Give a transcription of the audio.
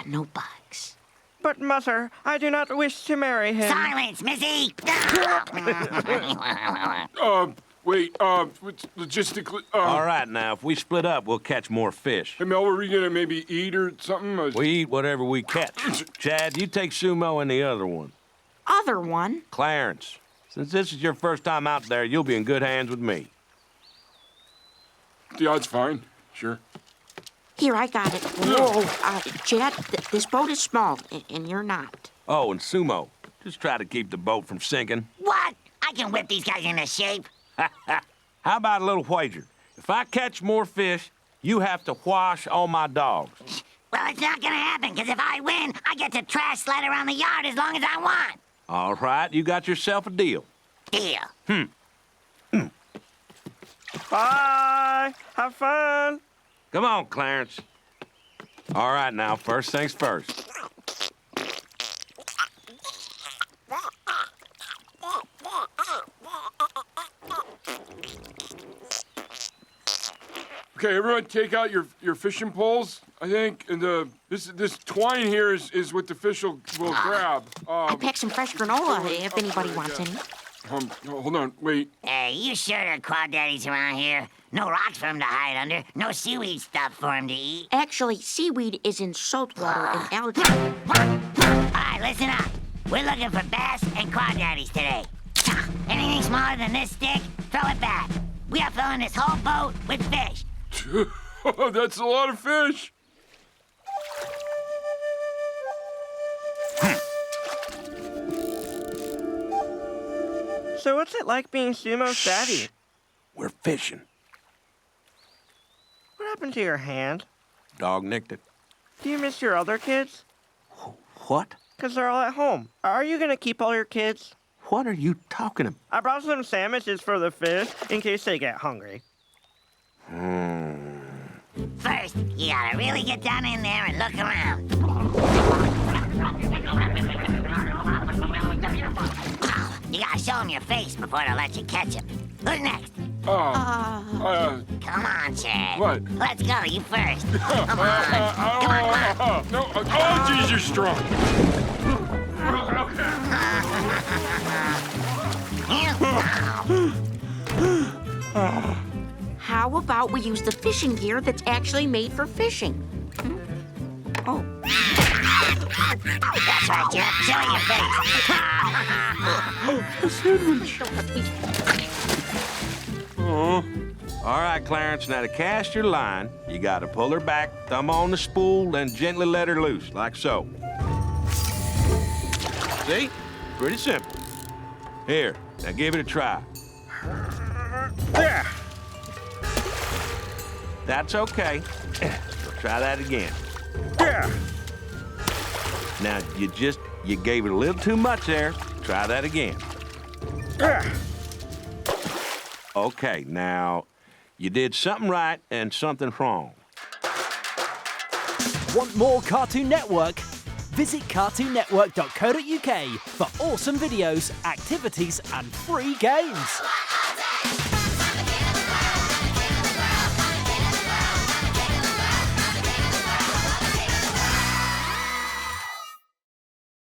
no bugs. But, Mother, I do not wish to marry him. Silence, Missy! Wait, logistically, All right, now, if we split up, we'll catch more fish. Hey, Mel, were we gonna maybe eat or something? We eat whatever we catch. Chad, you take Sumo and the other one. Other one? Clarence, since this is your first time out there, you'll be in good hands with me. The odds fine, sure. Here, I got it. Whoa, Chad, this boat is small, and you're not. Oh, and Sumo, just try to keep the boat from sinking. What? I can whip these guys into shape. How about a little wager? If I catch more fish, you have to wash all my dogs. Well, it's not gonna happen, because if I win, I get to trash sled around the yard as long as I want. All right, you got yourself a deal. Deal. Bye. Have fun. Come on, Clarence. All right, now, first things first. Okay, everyone take out your fishing poles, I think, and this twine here is what the fish will grab. I packed some fresh granola if anybody wants any. Hold on, wait. Hey, you sure there are crawdaddies around here? No rocks for him to hide under, no seaweed stuff for him to eat. Actually, seaweed is in salt water and algae. All right, listen up. We're looking for bass and crawdaddies today. Anything smaller than this stick, throw it back. We are filling this whole boat with fish. That's a lot of fish. So what's it like being Sumo's daddy? We're fishing. What happened to your hand? Dog nicked it. Do you miss your other kids? What? 'Cause they're all at home. Are you gonna keep all your kids? What are you talking about? I brought some sandwiches for the fish in case they get hungry. First, you gotta really get down in there and look around. You gotta show them your face before they'll let you catch them. Who's next? Come on, Chad. What? Let's go, you first. Come on. Come on. No, oh, geez, you're strong. How about we use the fishing gear that's actually made for fishing? Oh. That's right, Jeff. Show your face. All right, Clarence, now to cast your line, you gotta pull her back, thumb on the spool, then gently let her loose, like so. See? Pretty simple. Here, now give it a try. There. That's okay. Try that again. There. Now, you gave it a little too much there. Try that again. There. Okay, now, you did something right and something wrong. Want more Cartoon Network? Visit cartoonnetwork.co.uk for awesome videos, activities, and free games.